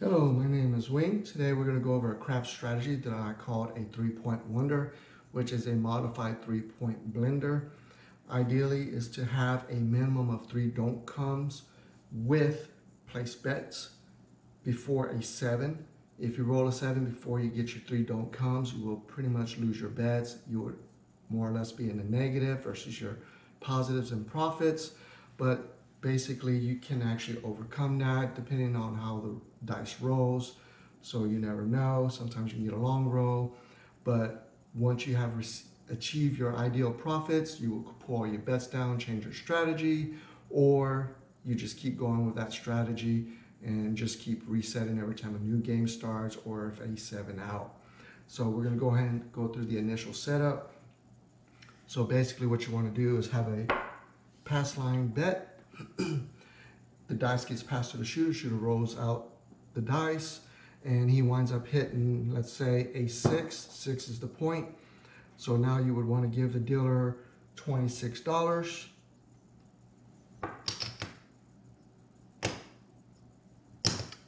Hello, my name is Wing. Today we're going to go over a craft strategy that I called a 3-point wonder, which is a modified 3-point blender. Ideally is to have a minimum of 3 don't comes with place bets before a 7. If you roll a 7 before you get your 3 don't comes, you will pretty much lose your bets. You would more or less be in the negative versus your positives and profits. But basically you can actually overcome that depending on how the dice rolls. So you never know. Sometimes you can get a long roll, but once you have achieved your ideal profits, you will pull all your bets down, change your strategy, or you just keep going with that strategy and just keep resetting every time a new game starts or if a 7 out. So we're going to go ahead and go through the initial setup. So basically what you want to do is have a pass line bet. The dice gets passed to the shooter. Shooter rolls out the dice and he winds up hitting, let's say, a 6. 6 is the point. So now you would want to give the dealer $26.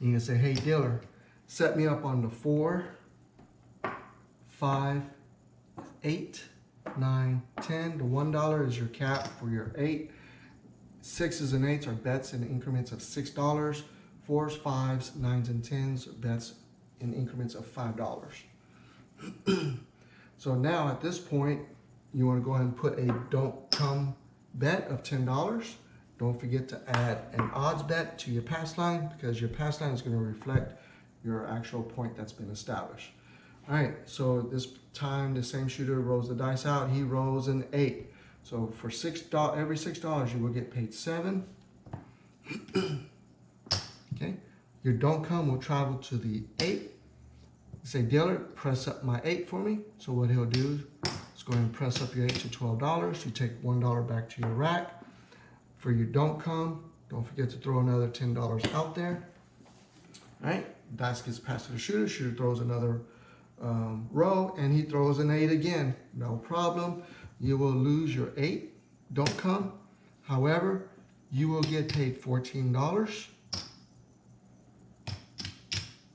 You can say, hey dealer, set me up on the 4, 5, 8, 9, 10. The $1 is your cap for your 8. 6s and 8s are bets in increments of $6. 4s, 5s, 9s, and 10s are bets in increments of $5. So now at this point, you want to go ahead and put a don't come bet of $10. Don't forget to add an odds bet to your pass line because your pass line is going to reflect your actual point that's been established. All right, so this time the same shooter rolls the dice out. He rolls an 8. So for every $6, you will get paid 7. Okay, your don't come will travel to the 8. Say, dealer, press up my 8 for me. So what he'll do is go ahead and press up your 8 to $12. You take $1 back to your rack. For your don't come, don't forget to throw another $10 out there. All right, dice gets passed to the shooter. Shooter throws another row and he throws an 8 again. No problem. You will lose your 8 don't come. However, you will get paid $14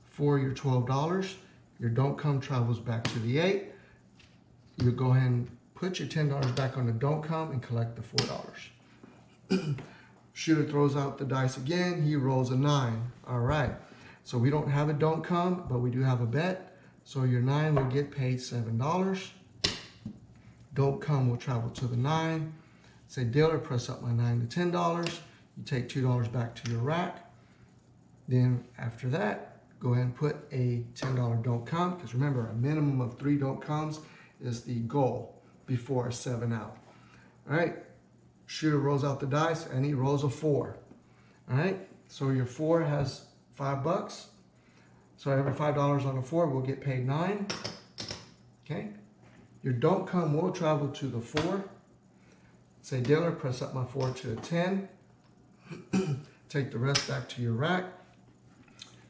for your $12. Your don't come travels back to the 8. You go ahead and put your $10 back on the don't come and collect the $4. Shooter throws out the dice again. He rolls a 9. All right. So we don't have a don't come, but we do have a bet. So your 9 will get paid $7. Don't come will travel to the 9. Say, dealer, press up my 9 to $10. You take $2 back to your rack. Then after that, go ahead and put a $10 don't come, because remember, a minimum of 3 don't comes is the goal before a 7 out. All right, shooter rolls out the dice and he rolls a 4. All right, so your 4 has $5. So every $5 on a 4 will get paid 9. Okay. Your don't come will travel to the 4. Say, dealer, press up my 4 to a 10. Take the rest back to your rack.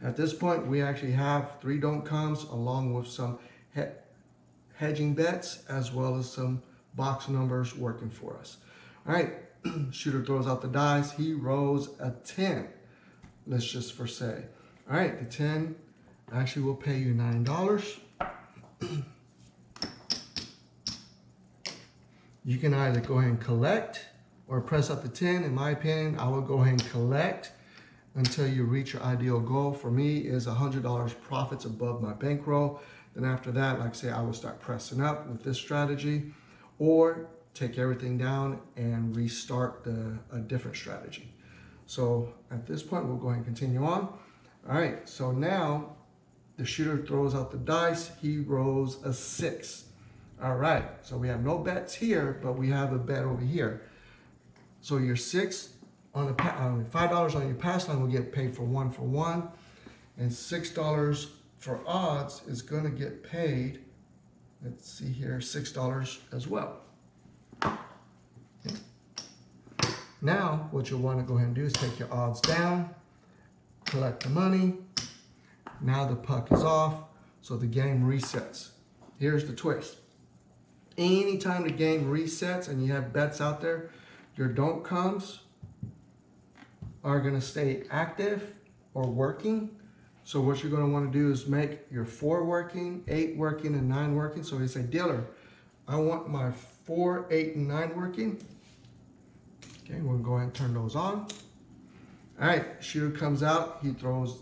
At this point, we actually have 3 don't comes along with some hedging bets as well as some box numbers working for us. All right, shooter throws out the dice. He rolls a 10. Let's just for say. All right, the 10 actually will pay you $9. You can either go ahead and collect or press up the 10. In my opinion, I would go ahead and collect until you reach your ideal goal. For me, is $100 profits above my bankroll. Then after that, like I say, I will start pressing up with this strategy or take everything down and restart a different strategy. So at this point, we'll go ahead and continue on. All right, so now the shooter throws out the dice. He rolls a 6. All right, so we have no bets here, but we have a bet over here. So your 6 on the $5 on your pass line will get paid for 1 for 1, and $6 for odds is going to get paid. Let's see here, $6 as well. Okay. Now, what you'll want to go ahead and do is take your odds down, collect the money. Now the puck is off, so the game resets. Here's the twist. Anytime the game resets and you have bets out there, your don't comes are going to stay active or working So what you're going to want to do is make your 4 working, 8 working, and 9 working. So you say, dealer, I want my 4, 8, and 9 working. Okay, we're going to go ahead and turn those on. All right, shooter comes out, he throws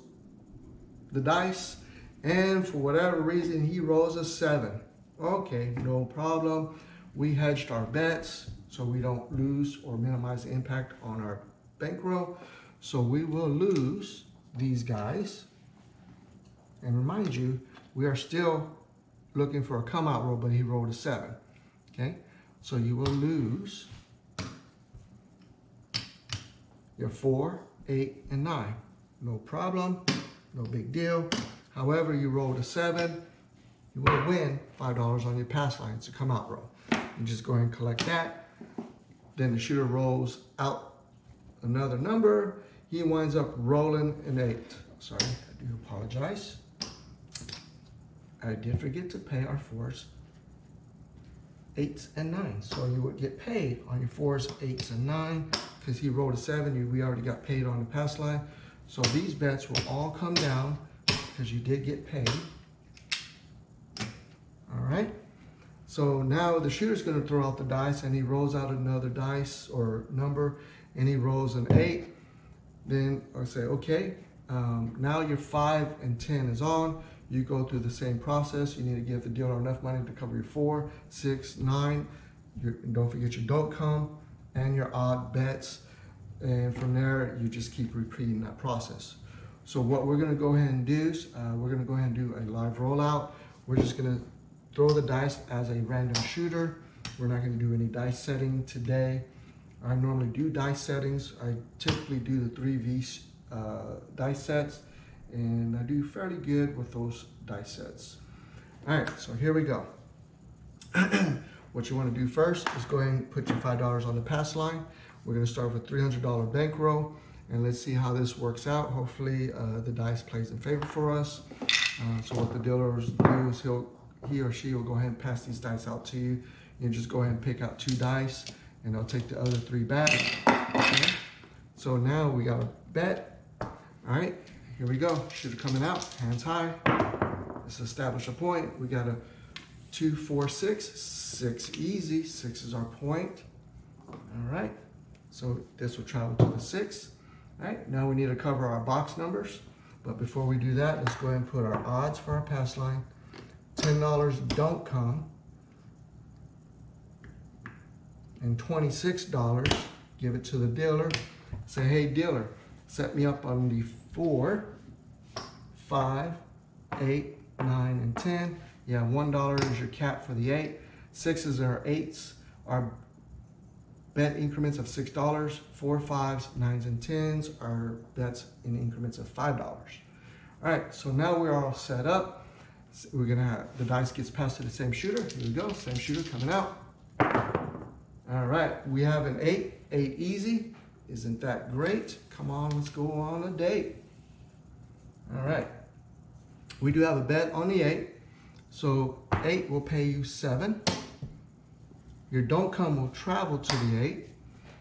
the dice, and for whatever reason, he rolls a 7. Okay, no problem. We hedged our bets so we don't lose or minimize the impact on our bankroll. So we will lose these guys. And remind you, we are still looking for a come out roll, but he rolled a 7. Okay, so you will lose your 4, 8, and 9. No problem, no big deal. However, you rolled a 7, you will win $5 on your pass line. It's a come out roll. You just go ahead and collect that. Then the shooter rolls out another number. He winds up rolling an 8. Sorry, I do apologize. I did forget to pay our 4s, 8s, and 9s. So you would get paid on your 4s, 8s, and 9 because he rolled a 7. We already got paid on the pass line. So these bets will all come down because you did get paid. All right. So now the shooter's going to throw out the dice, and he rolls out another dice or number, and he rolls an 8. Then I say, okay, now your 5 and 10 is on. You go through the same process. You need to give the dealer enough money to cover your 4, 6, 9. Don't forget your don't come and your odd bets. And from there, you just keep repeating that process. So what we're going to go ahead and do is we're going to go ahead and do a live rollout. We're just going to throw the dice as a random shooter. We're not going to do any dice setting today. I normally do dice settings. I typically do the 3V dice sets, and I do fairly good with those dice sets. All right, so here we go. What you want to do first is go ahead and put your $5 on the pass line. We're going to start with a $300 bankroll, and let's see how this works out. Hopefully the dice plays in favor for us. So what the dealers do is he or she will go ahead and pass these dice out to you. You just go ahead and pick out 2 dice, and they'll take the other 3 back. Okay. So now we got a bet. All right, here we go. Shooter coming out, hands high. Let's establish a point. We got a 2, 4, 6. 6 easy. 6 is our point. All right. So this will travel to the 6. All right. Now we need to cover our box numbers. But before we do that, let's go ahead and put our odds for our pass line. $10 don't come. And $26, give it to the dealer. Say, hey dealer, set me up on the 4, 5, 8, 9, and 10. Yeah, $1 is your cap for the 8. 6s are 8s. Our bet increments of $6. 4, 5s, 9s, and 10s are bets in increments of $5. All right, so now we're all set up. We're gonna have the dice gets passed to the same shooter. Here we go, same shooter coming out. All right, we have an 8, 8 easy. Isn't that great? Come on, let's go on a date. All right, we do have a bet on the 8. So 8 will pay you 7. Your don't come will travel to the 8.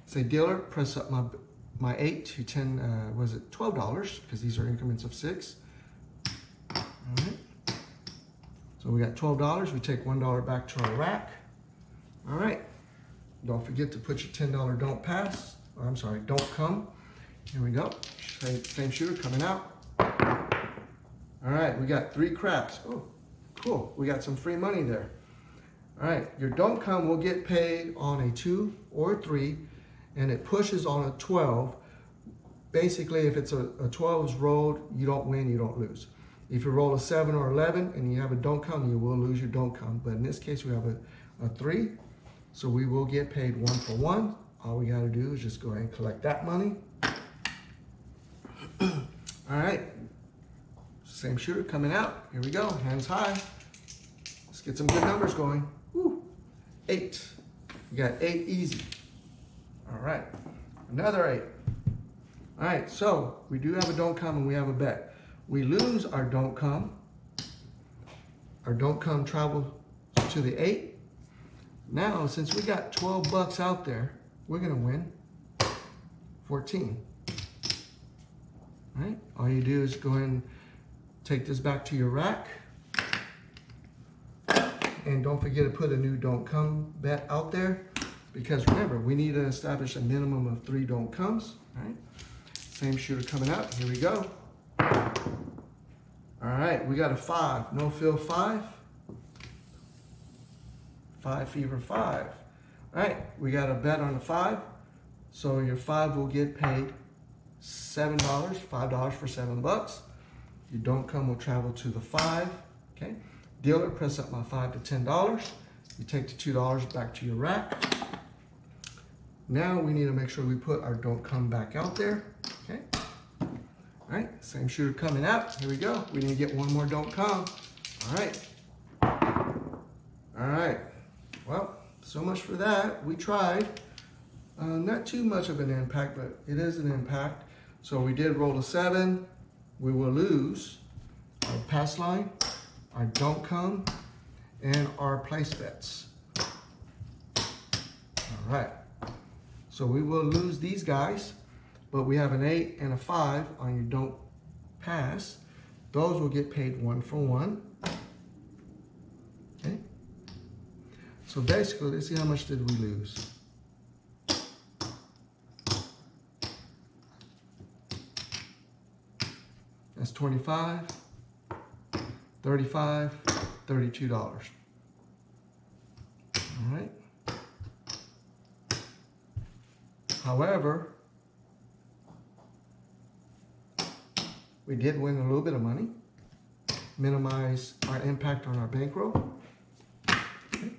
Say, dealer, press up my 8 to 10, was it $12? Because these are increments of 6. All right. So we got $12. We take $1 back to our rack. All right. Don't forget to put your $10 don't pass. Or I'm sorry, don't come. Here we go. Same shooter coming out. All right, we got 3 craps. Oh, cool. We got some free money there. All right, your don't come will get paid on a 2 or a 3, and it pushes on a 12. Basically, if it's a 12 is rolled, you don't win, you don't lose. If you roll a 7 or 11 and you have a don't come, you will lose your don't come. But in this case, we have a 3, so we will get paid 1 for 1. All we got to do is just go ahead and collect that money. All right, same shooter coming out. Here we go, hands high. Let's get some good numbers going. Woo. 8. We got 8 easy. All right, another 8. All right, so we do have a don't come and we have a bet. We lose our don't come. Our don't come travels to the 8. Now, since we got 12 bucks out there, we're gonna win 14. All right, all you do is go ahead and Take this back to your rack. And don't forget to put a new don't come bet out there, because remember, we need to establish a minimum of 3 don't comes. All right. Same shooter coming out. Here we go. All right, we got a 5. No fill 5. 5 fever 5. All right, we got a bet on the 5. So your 5 will get paid $7, $5 for $7. Your don't come will travel to the 5. Okay. Dealer, press up my 5 to $10. You take the $2 back to your rack. Now we need to make sure we put our don't come back out there. Okay. All right, same shooter coming out. Here we go. We need to get one more don't come. All right. All right. Well, so much for that. We tried. Not too much of an impact, but it is an impact. So we did roll a 7. We will lose our pass line, our don't come, and our place bets. All right. So we will lose these guys, but we have an 8 and a 5 on your don't pass. Those will get paid 1 for 1. Okay. So basically, let's see how much did we lose. That's $25, $35, $32. All right. However, we did win a little bit of money, minimize our impact on our bankroll. Okay.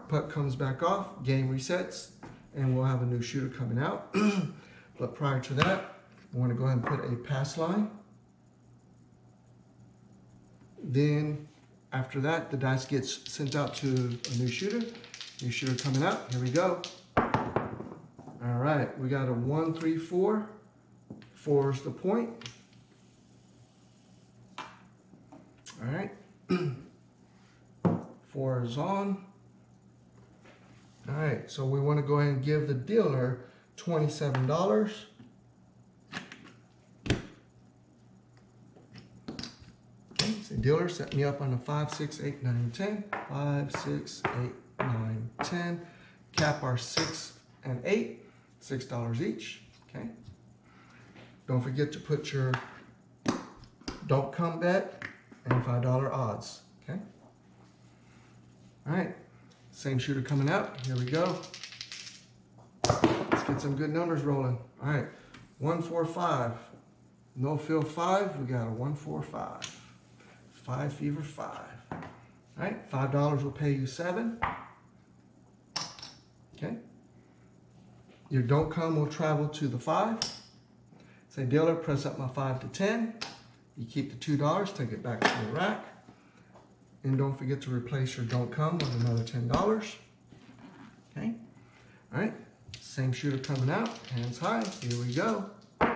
Puck comes back off, game resets, and we'll have a new shooter coming out. But prior to that, I want to go ahead and put a pass line. Then after that, the dice gets sent out to a new shooter. New shooter coming out. Here we go. All right, we got a 1, 3, 4. 4 is the point. All right. 4 is on. All right, so we want to go ahead and give the dealer $27. Dealer set me up on a 5, 6, 8, 9, 10. 5, 6, 8, 9, 10. Cap our 6 and 8, $6 each. Okay. Don't forget to put your don't come bet and $5 odds. Okay. All right. Same shooter coming out. Here we go. Let's get some good numbers rolling. All right. 1, 4, 5. No fill 5. We got a 1, 4, 5. 5 fever 5. All right, $5 will pay you 7. Okay. Your don't come will travel to the 5. Say, dealer, press up my 5 to 10. You keep the $2, take it back to the rack. And don't forget to replace your don't come with another $10. Okay. All right, same shooter coming out, hands high. Here we go. All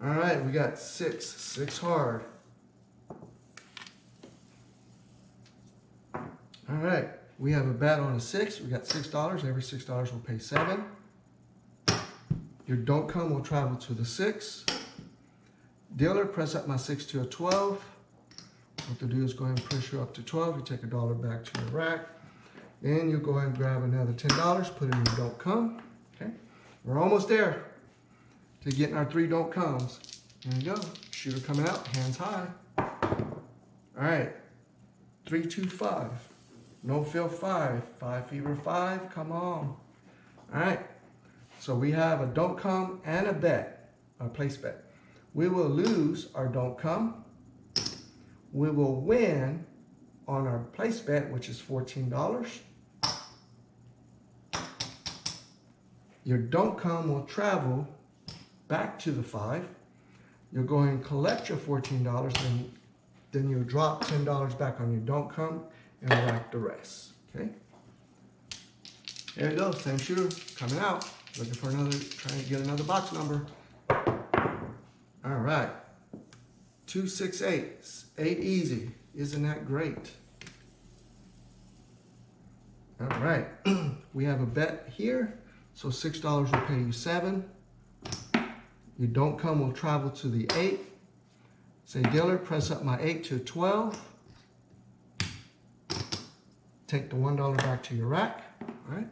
right, we got 6 hard. All right, we have a bet on a 6. We got $6. Every $6 will pay 7. Your don't come will travel to the 6. Dealer, press up my 6 to a 12. What to do is go ahead and push you up to 12. You take $1 back to your rack. Then you go ahead and grab another $10, put it in your don't come. Okay, we're almost there to getting our 3 don't comes. There you go. Shooter coming out, hands high. All right, 3, 2, 5. No fill 5. 5 fever 5. Come on. All right. So we have a don't come and a bet, a place bet. We will lose our don't come. We will win on our place bet, which is $14. Your don't come will travel back to the 5. You'll go ahead and collect your $14, and then you'll drop $10 back on your don't come and rack the rest. Okay. There you go. Same shooter coming out. Looking for another, trying to get another box number. All right. 2, 6, 8. 8 easy. Isn't that great? All right. We have a bet here. So $6 will pay you 7. Your don't come will travel to the 8. Say dealer, press up my 8 to 12. Take the $1 back to your rack. All right.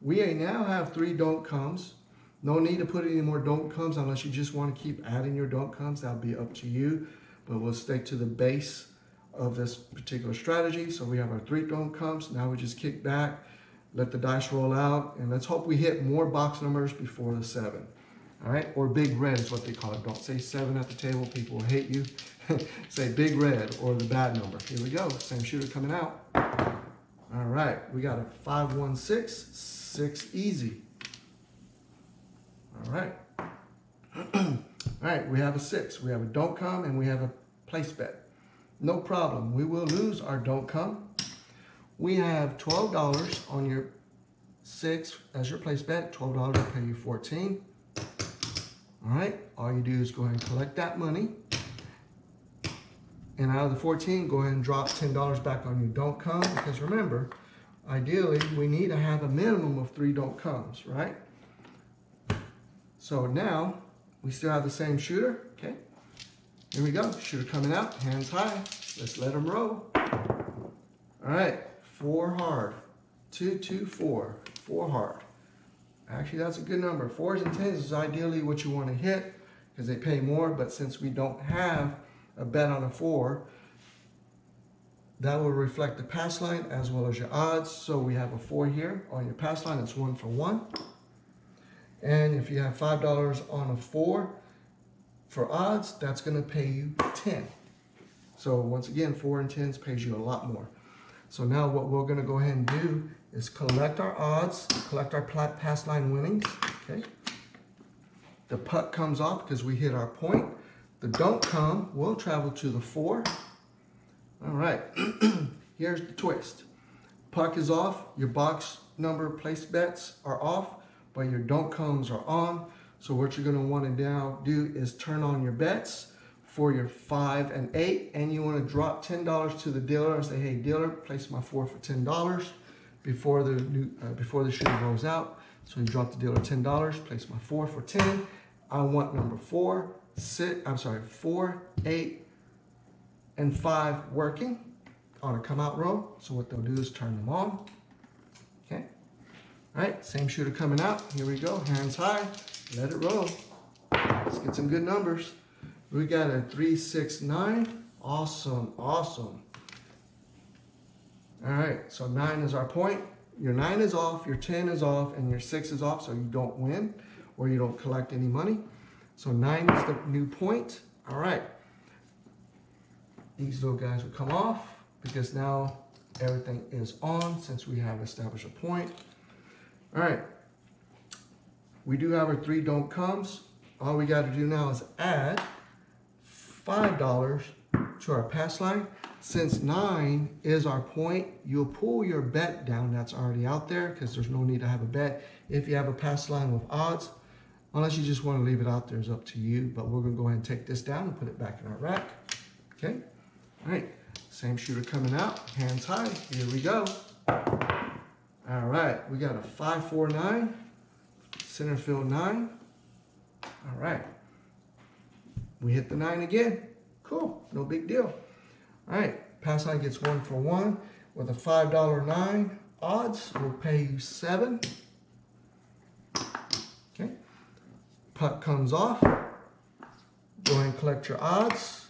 We now have 3 don't comes. No need to put any more don't comes unless you just want to keep adding your don't comes. That'll be up to you. But we'll stick to the base of this particular strategy. So we have our 3 don't comes. Now we just kick back, let the dice roll out, and let's hope we hit more box numbers before the 7. All right, or big red is what they call it. Don't say 7 at the table, people will hate you. Say big red or the bad number. Here we go, same shooter coming out. All right, we got a 5, 1, 6, 6 easy. All right. All right, we have a 6. We have a don't come and we have a place bet. No problem, we will lose our don't come. We have $12 on your 6 as your place bet. $12 will pay you 14. All right, all you do is go ahead and collect that money. And out of the 14, go ahead and drop $10 back on your don't come, because remember, ideally, we need to have a minimum of 3 don't comes, right? So now, we still have the same shooter, okay? Here we go, shooter coming out, hands high. Let's let him roll. All right, 4 hard, 2, 2, 4, 4 hard. Actually, that's a good number. 4s and 10s is ideally what you want to hit because they pay more, but since we don't have a bet on a 4, that will reflect the pass line as well as your odds. So we have a 4 here on your pass line. It's 1 for 1. And if you have $5 on a 4 for odds, that's going to pay you 10. So once again, 4 and 10s pays you a lot more. So now what we're going to go ahead and do is collect our odds, collect our pass line winnings, okay? The putt comes off because we hit our point. The don't come will travel to the 4. All right, here's the twist. Puck is off, your box number place bets are off, but your don't comes are on. So what you're gonna wanna now do is turn on your bets for your 5 and 8, and you wanna drop $10 to the dealer and say, hey dealer, place my 4 for $10 before the shooter rolls out. So you drop the dealer $10, place my 4 for 10. I want number 4, 4, 8, and 5 working on a come out row. So what they'll do is turn them on. Okay. All right, same shooter coming out. Here we go, hands high, let it roll. Let's get some good numbers. We got a 3, 6, 9. Awesome, awesome. All right, so 9 is our point. Your 9 is off, your 10 is off, and your 6 is off, so you don't win or you don't collect any money. So 9 is the new point. All right. These little guys will come off because now everything is on since we have established a point. All right. We do have our 3 don't comes. All we got to do now is add $5 to our pass line. Since 9 is our point, you'll pull your bet down that's already out there because there's no need to have a bet. If you have a pass line with odds, unless you just want to leave it out there, it's up to you. But we're going to go ahead and take this down and put it back in our rack. Okay? All right. Same shooter coming out. Hands high. Here we go. All right. We got a 5, 4, 9. Center field 9. All right. We hit the 9 again. Cool. No big deal. All right, pass line gets 1 for 1 with a $5 9. Odds will pay you 7. Okay. Putt comes off. Go ahead and collect your odds.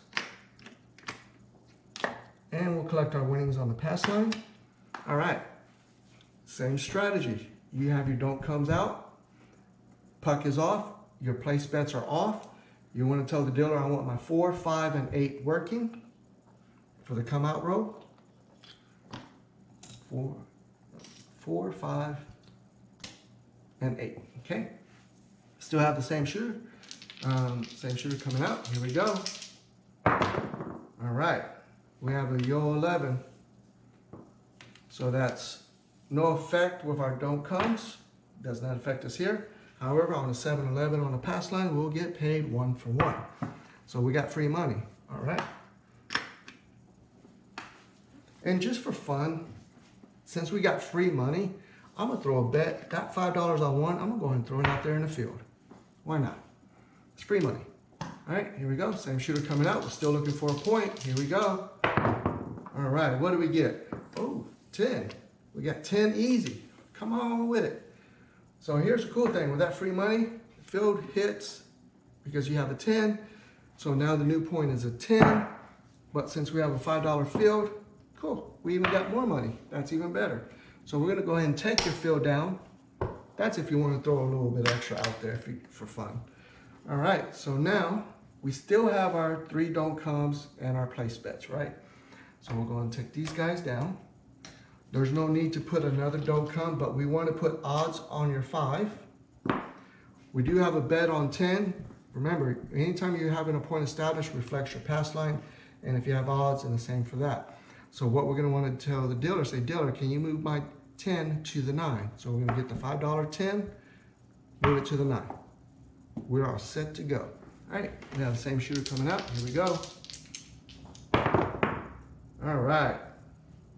And we'll collect our winnings on the pass line. All right, same strategy. You have your don't comes out. Puck is off. Your place bets are off. You want to tell the dealer, I want my 4, 5, and 8 working for the come out row. 4, 5, and 8. Okay. Still have the same shooter. Same shooter coming out. Here we go. All right. We have a Yo 11. So that's no effect with our don't comes. Does not affect us here. However, on a 7-11 on the pass line, we'll get paid 1 for 1. So we got free money. All right. And just for fun, since we got free money, I'm going to throw a bet. That $5 I won, I'm going to go ahead and throw it out there in the field. Why not? It's free money. All right, here we go. Same shooter coming out. We're still looking for a point. Here we go. All right, what do we get? Oh, 10. We got 10 easy. Come on with it. So here's the cool thing. With that free money, field hits because you have a 10. So now the new point is a 10. But since we have a $5 field, cool. We even got more money. That's even better. So we're going to go ahead and take your field down. That's if you want to throw a little bit extra out there for fun. All right, so now we still have our 3 don't comes and our place bets, right? So we're going to take these guys down. There's no need to put another don't come, but we want to put odds on your 5. We do have a bet on 10. Remember, anytime you're having a point established, reflects your pass line, and if you have odds, and the same for that. So what we're going to want to tell the dealer, say, dealer, can you move my 10 to the 9? So we're going to get the $5 10, move it to the 9. We're all set to go. All right, we have the same shooter coming out. Here we go. All right,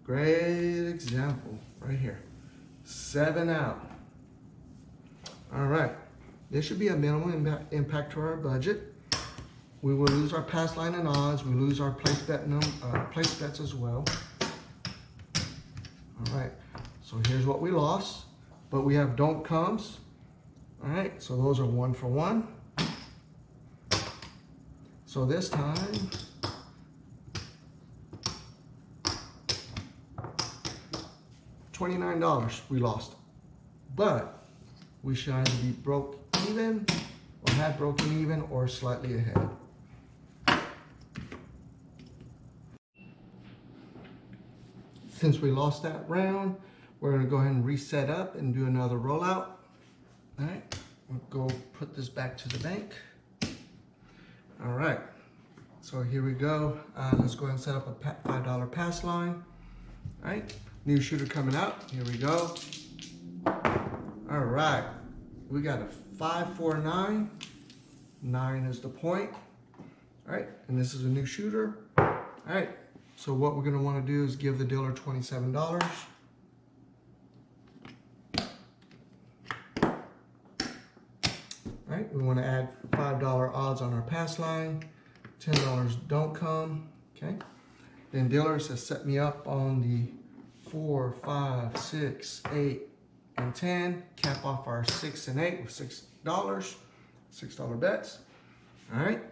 great example right here. 7 out. All right, this should be a minimal impact to our budget. We will lose our pass line and odds. We lose our place bets as well. All right, so here's what we lost, but we have don't comes. All right, so those are 1 for 1. So this time, $29 we lost, but we should either be broke even or had broken even or slightly ahead. Since we lost that round, we're going to go ahead and reset up and do another rollout. All right, we'll go put this back to the bank. All right, so here we go. Let's go ahead and set up a $5 pass line. All right, new shooter coming out. Here we go. All right, we got a 5, 4, 9. 9 is the point. All right, and this is a new shooter. All right, so what we're going to want to do is give the dealer $27. All right, we want to add $5 odds on our pass line. $10 don't come. Okay, then dealer says set me up on the 4, 5, 6, 8, and 10. Cap off our 6 and 8 with $6. $6 bets. All right,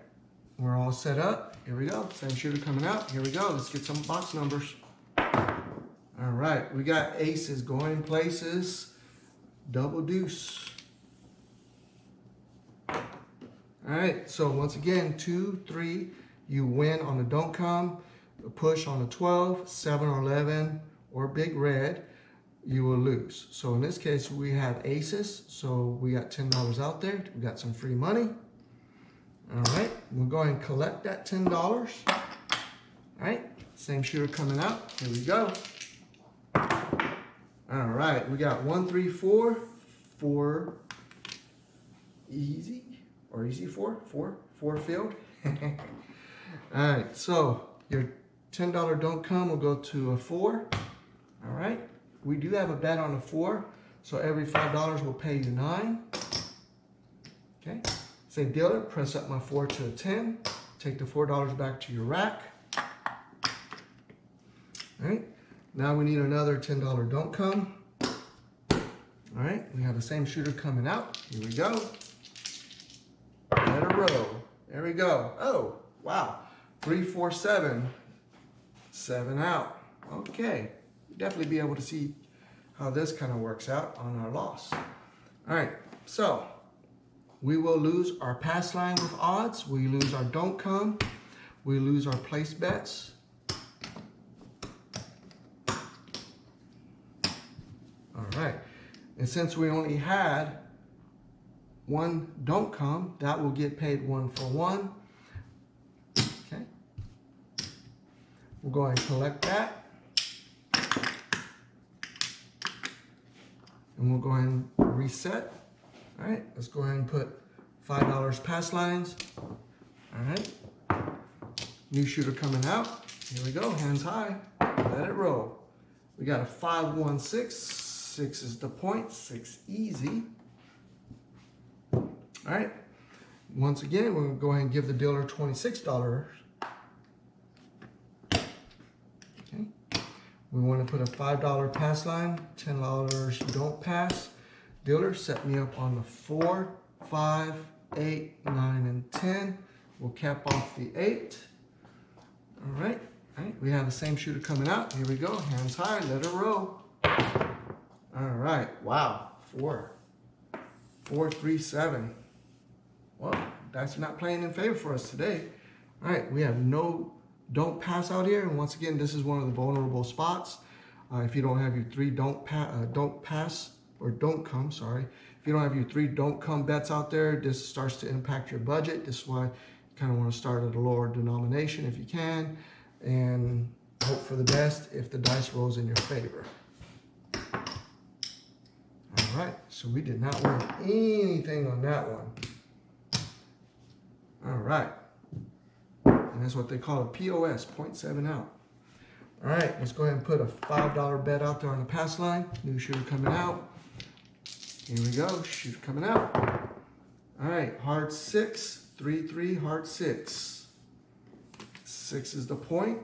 we're all set up. Here we go. Same shooter coming out. Here we go. Let's get some box numbers. All right, we got aces going places. Double deuce. All right, so once again, 2, 3, you win on the don't come, a push on the 12, 7 or 11, or big red, you will lose. So in this case, we have aces, so we got $10 out there. We got some free money. All right, we'll go ahead and collect that $10. All right, same shooter coming out. Here we go. All right, we got 1, 3, 4, 4 easy. Or easy 4 field. All right, so your $10 don't come will go to a 4. All right, we do have a bet on a 4, so every $5 will pay you 9. Okay, say dealer, press up my 4 to a 10. Take the $4 back to your rack. All right, now we need another $10 don't come. All right, we have the same shooter coming out. Here we go. Let it roll. There we go. Oh, wow. 3, 4, 7. 7 out. Okay. You'll definitely be able to see how this kind of works out on our loss. All right. So we will lose our pass line with odds. We lose our don't come. We lose our place bets. All right. And since we only had 1 don't come, that will get paid 1 for 1. Okay. We'll go ahead and collect that. And we'll go ahead and reset. All right, let's go ahead and put $5 pass lines. All right. New shooter coming out. Here we go, hands high. Let it roll. We got a 5, 1, 6. 6 is the point, 6 easy. All right, Once again, we're going to go ahead and give the dealer $26. Okay. We want to put a $5 pass line, $10 don't pass. Dealer, set me up on the 4, 5, 8, 9, and 10. We'll cap off the 8. All right. We have the same shooter coming out. Here we go. Hands high. Let it roll. All right. Wow. 4, 4, 3, 7. Well, that's not playing in favor for us today. All right. We have no don't pass out here. And once again, this is one of the vulnerable spots. If you don't have your 3 don't pass or don't come, sorry. If you don't have your 3 don't come bets out there, this starts to impact your budget. This is why you kind of want to start at a lower denomination if you can, and hope for the best if the dice rolls in your favor. All right, so we did not win anything on that one. All right, and that's what they call a POS, 0.7 out. All right, let's go ahead and put a $5 bet out there on the pass line. New shooter coming out. Here we go, shooter coming out. All right, hard 6, 3, 3, hard 6. 6 is the point.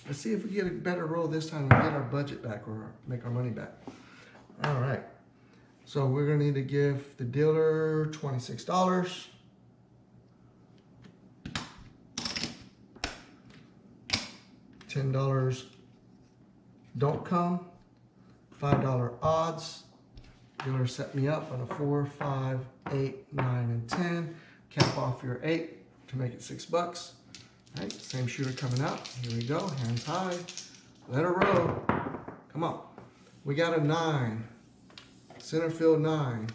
Let's see if we get a better roll this time and get our budget back or make our money back. All right, so we're gonna need to give the dealer $26. $10 don't come. $5 odds. Dealer set me up on a 4, 5, 8, 9, and 10. Cap off your 8 to make it $6. All right, same shooter coming out. Here we go, hands high. Let her roll. Come on. We got a 9. Center field 9.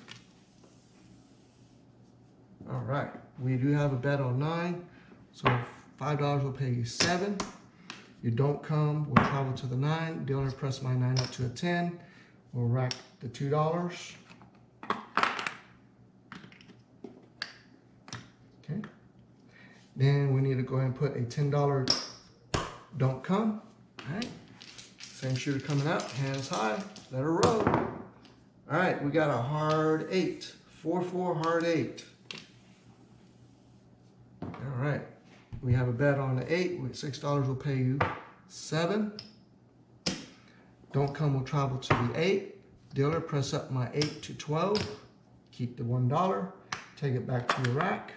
All right, we do have a bet on 9. So $5 will pay you 7. You don't come, we'll travel to the 9. Dealer press my 9 up to a 10. We'll rack the $2. Okay. Then we need to go ahead and put a $10 don't come. All right. Same shooter coming out, hands high, let her roll. All right, we got a hard 8. 4, 4, hard 8. All right. We have a bet on the 8 with $6 will pay you 7. Don't come will travel to the 8. Dealer, press up my 8 to 12. Keep the $1. Take it back to your rack.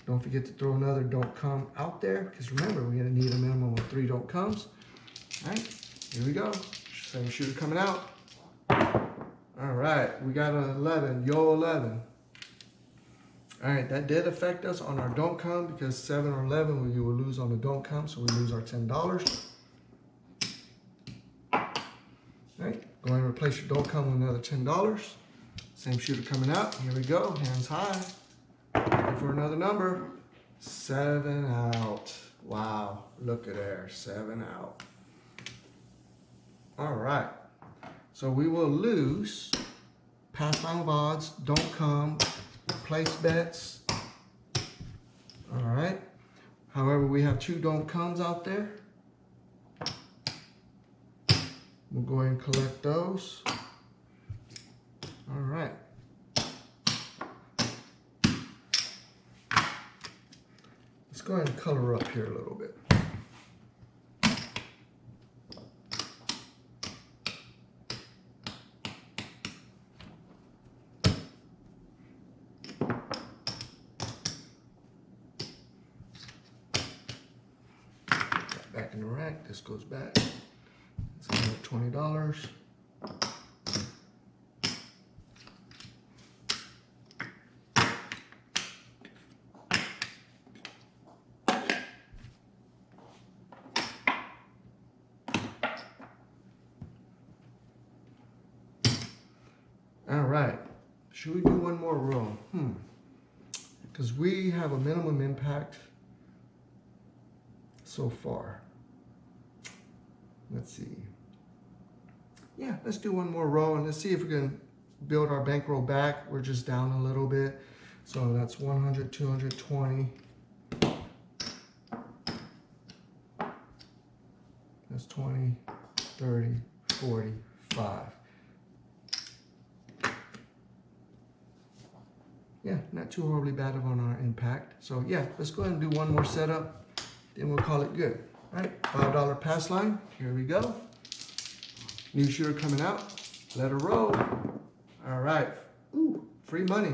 Don't forget to throw another don't come out there, because remember, we're going to need a minimum of 3 don't comes. All right, here we go. Same shooter coming out. All right, we got an 11. Yo, 11. All right, that did affect us on our don't come, because 7 or 11 you will lose on the don't come, so we lose our $10. All right, go ahead and replace your don't come with another $10. Same shooter coming out. Here we go, hands high. Looking for another number. 7 out. Wow, look at there, 7 out. All right, so we will lose pass line of odds, don't come, place bets. All right. However, we have 2 don't comes out there. We'll go ahead and collect those. All right. Let's go ahead and color up here a little bit. Back in the rack, this goes back. It's another $20. All right, should we do one more row? Because we have a minimum impact so far. Let's see. Yeah, let's do one more row and let's see if we can build our bankroll back. We're just down a little bit. So that's 100, 220. That's 20, 30, 45. Yeah, not too horribly bad on our impact. So yeah, let's go ahead and do one more setup, then we'll call it good. All right, $5 pass line, here we go. New shooter coming out, let her roll. All right, ooh, free money.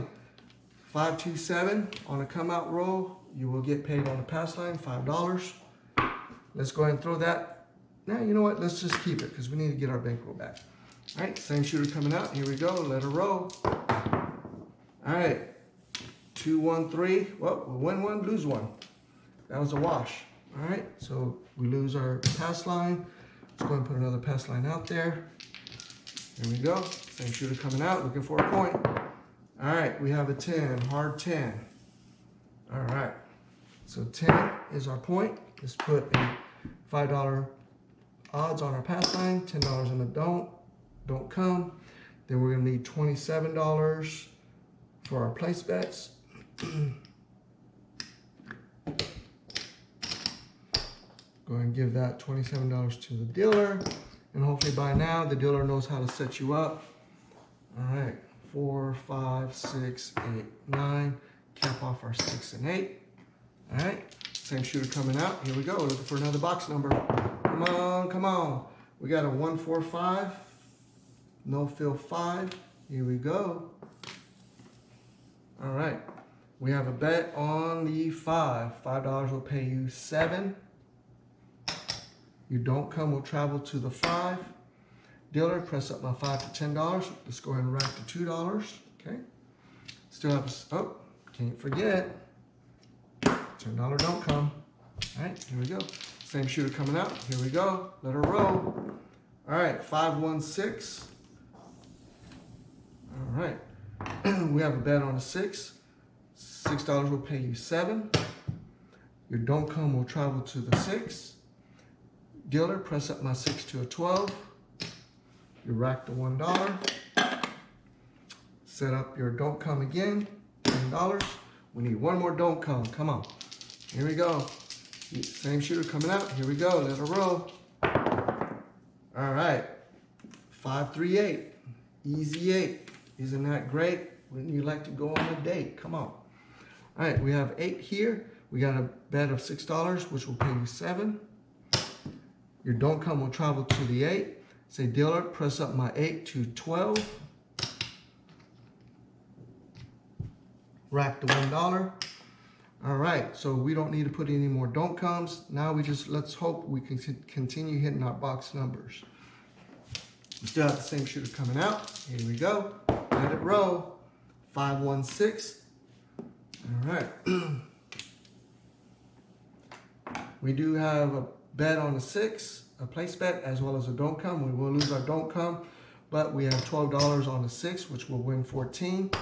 527 on a come out roll, you will get paid on the pass line, $5. Let's go ahead and throw that. Now, you know what, let's just keep it because we need to get our bankroll back. All right, same shooter coming out, here we go, let her roll. All right, 213, well, we'll win one, lose one. That was a wash. All right, so we lose our pass line. Let's go and put another pass line out there. Here we go, same shooter coming out, looking for a point. All right, we have a 10, hard 10. All right, so 10 is our point. Let's put a $5 odds on our pass line, $10 in the don't come. Then we're gonna need $27 for our place bets. Go ahead and give that $27 to the dealer. And hopefully by now, the dealer knows how to set you up. All right, 4, 5, 6, 8, 9. Cap off our 6 and 8. All right, same shooter coming out. Here we go, looking for another box number. Come on, come on. We got a 1, 4, 5. No fill 5. Here we go. All right, we have a bet on the 5. $5 will pay you 7. You don't come, we'll travel to the 5. Dealer, press up my 5 to $10. Let's go ahead and rack to $2. Okay. Still have a, oh, can't forget. $10 don't come. All right, here we go. Same shooter coming out. Here we go. Let her roll. All right, 516. All right. We have a bet on a 6. $6 will pay you 7. Your don't come will travel to the 6. Dealer, press up my 6 to a 12. You rack the $1. Set up your don't come again, $10. We need one more don't come, come on. Here we go. Same shooter coming out, here we go, let her roll. All right, 538, easy 8. Isn't that great? Wouldn't you like to go on a date? Come on. All right, we have 8 here. We got a bet of $6, which will pay you 7. Your don't come will travel to the 8. Say dealer, press up my 8 to 12. Rack the $1. All right, so we don't need to put any more don't comes. Now we just, let's hope we can continue hitting our box numbers. We still have the same shooter coming out. Here we go. Let it roll. 516. All right. We do have a bet on a 6, a place bet, as well as a don't come. We will lose our don't come, but we have $12 on the 6, which will win 14. All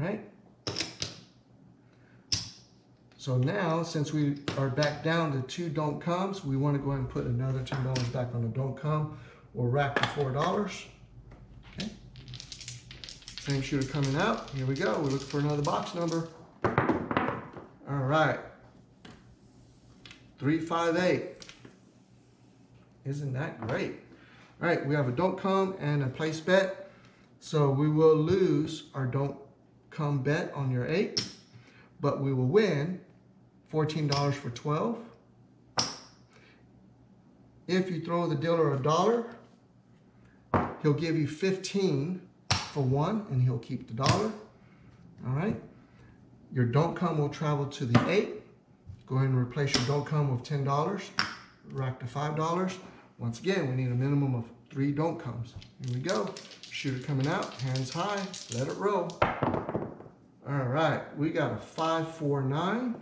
right. So now, since we are back down to 2 don't comes, we want to go ahead and put another $10 back on the don't come. We'll rack the $4. Okay. Same shooter coming out. Here we go. We're looking for another box number. All right. 358. Isn't that great? All right, we have a don't come and a place bet. So we will lose our don't come bet on your 8, but we will win $14 for 12. If you throw the dealer $1, he'll give you 15 for 1, and he'll keep the $1. All right. Your don't come will travel to the 8. Go ahead and replace your don't come with $10. Rack to $5. Once again, we need a minimum of 3 don't comes. Here we go. Shooter coming out, hands high, let it roll. All right, we got a 549.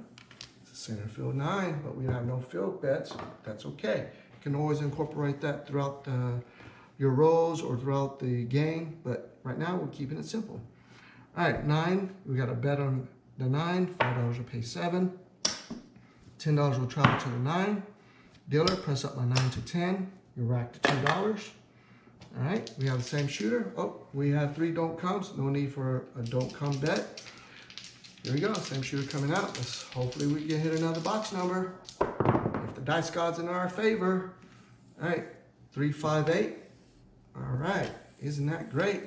It's a center field 9, but we have no field bets. That's okay. You can always incorporate that throughout your rolls or throughout the game, but right now we're keeping it simple. All right, 9, we got a bet on the 9, $5 will pay 7. $10 will travel to the 9. Dealer, press up my 9 to 10. You rack to $2. All right, we have the same shooter. Oh, we have 3 don't comes. No need for a don't come bet. Here we go, same shooter coming out. Hopefully we can hit another box number. If the dice god's in our favor. All right, 358. All right, isn't that great?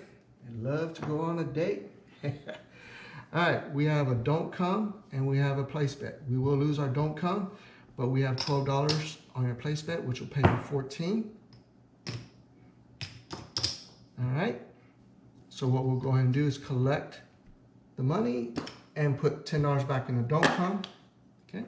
I'd love to go on a date. All right, we have a don't come and we have a place bet. We will lose our don't come, but we have $12 on your place bet, which will pay you 14. All right, so what we'll go ahead and do is collect the money and put $10 back in the don't come. Okay,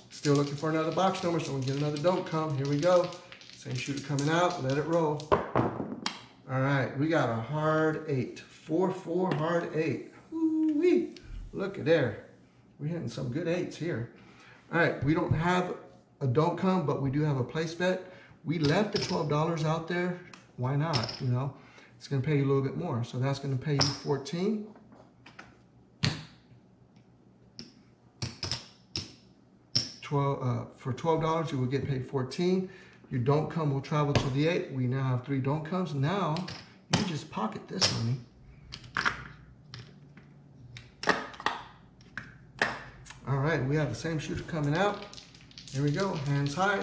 still looking for another box number, so we'll get another don't come. Here we go. Same shooter coming out, let it roll. All right, we got a hard 8, 4-4 hard 8. Woo-wee. Look at there. We're hitting some good 8s here. All right, we don't have a don't come, but we do have a place bet. We left the $12 out there. Why not? You know, it's going to pay you a little bit more. So that's going to pay you 14. For $12, you will get paid 14. Your don't come will travel to the 8. We now have 3 don't comes. Now you just pocket this money. All right, we have the same shooter coming out. Here we go, hands high.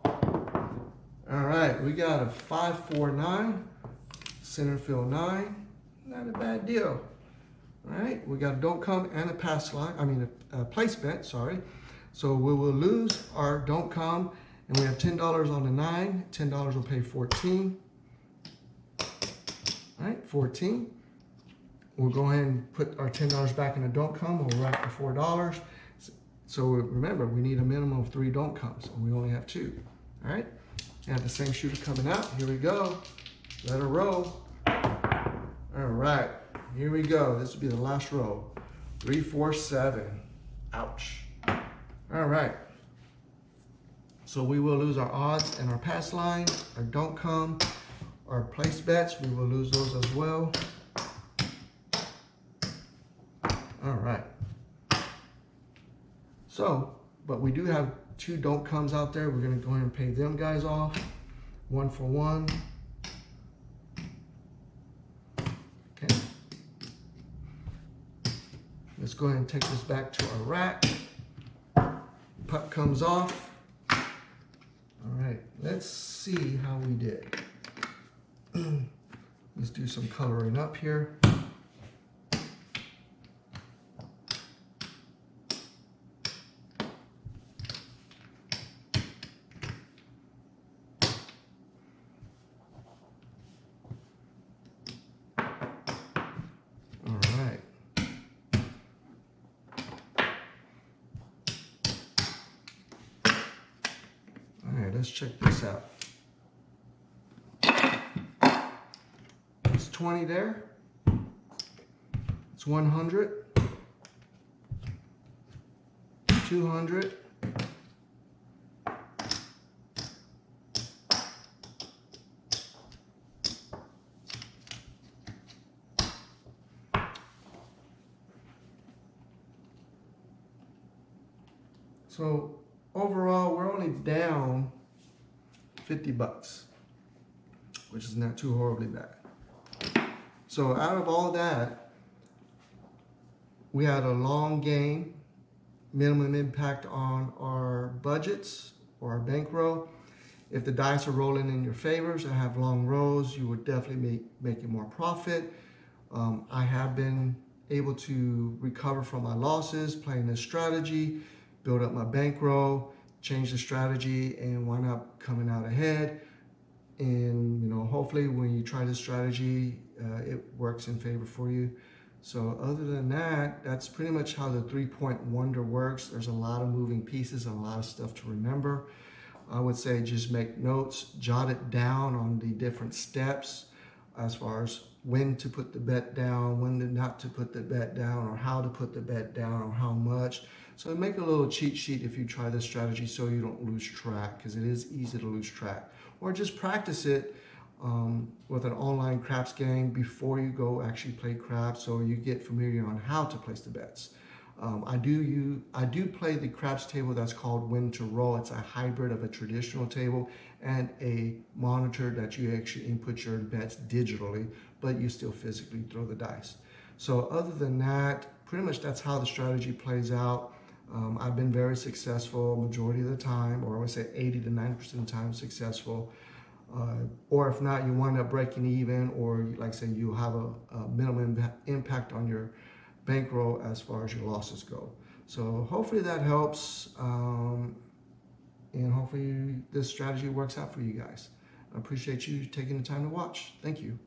All right, we got a 5-4-9, center field 9. Not a bad deal. All right, we got a don't come and a pass line. I mean a place bet. Sorry. So we will lose our don't come, and we have $10 on the 9. $10 will pay 14. All right, 14. We'll go ahead and put our $10 back in the don't come. We'll rack the $4. So remember, we need a minimum of 3 don't comes, and we only have 2. All right, we have the same shooter coming out. Here we go. Let her roll. All right, here we go. This will be the last row. 3, 4, 7. Ouch. All right. So we will lose our odds and our pass line, our don't come, our place bets. We will lose those as well. All right. So, but we do have 2 don't comes out there. We're going to go ahead and pay them guys off. 1 for 1. Okay. Let's go ahead and take this back to our rack. Puck comes off. All right, let's see how we did. Let's do some coloring up here. Let's check this out. It's 20 there. It's 100. 200. So overall, we're only down 50 bucks, which is not too horribly bad. So out of all that, we had a long game, minimum impact on our budgets or our bankroll. If the dice are rolling in your favors and have long rows, you would definitely be making more profit. I have been able to recover from my losses playing this strategy, build up my bankroll, change the strategy, and wind up coming out ahead. And you know, hopefully when you try this strategy, it works in favor for you. So other than that, that's pretty much how the 3-point wonder works. There's a lot of moving pieces and a lot of stuff to remember. I would say just make notes, jot it down on the different steps as far as when to put the bet down, when not to put the bet down, or how to put the bet down, or how much. So make a little cheat sheet if you try this strategy so you don't lose track, because it is easy to lose track. Or just practice it with an online craps game before you go actually play craps, so you get familiar on how to place the bets. I do play the craps table that's called Win to Roll. It's a hybrid of a traditional table and a monitor that you actually input your bets digitally, but you still physically throw the dice. So other than that, pretty much that's how the strategy plays out. I've been very successful majority of the time, or I would say 80 to 90% of the time successful. Or if not, you wind up breaking even, or like I say, you have a minimum impact on your bankroll as far as your losses go. So hopefully that helps, and hopefully this strategy works out for you guys. I appreciate you taking the time to watch. Thank you.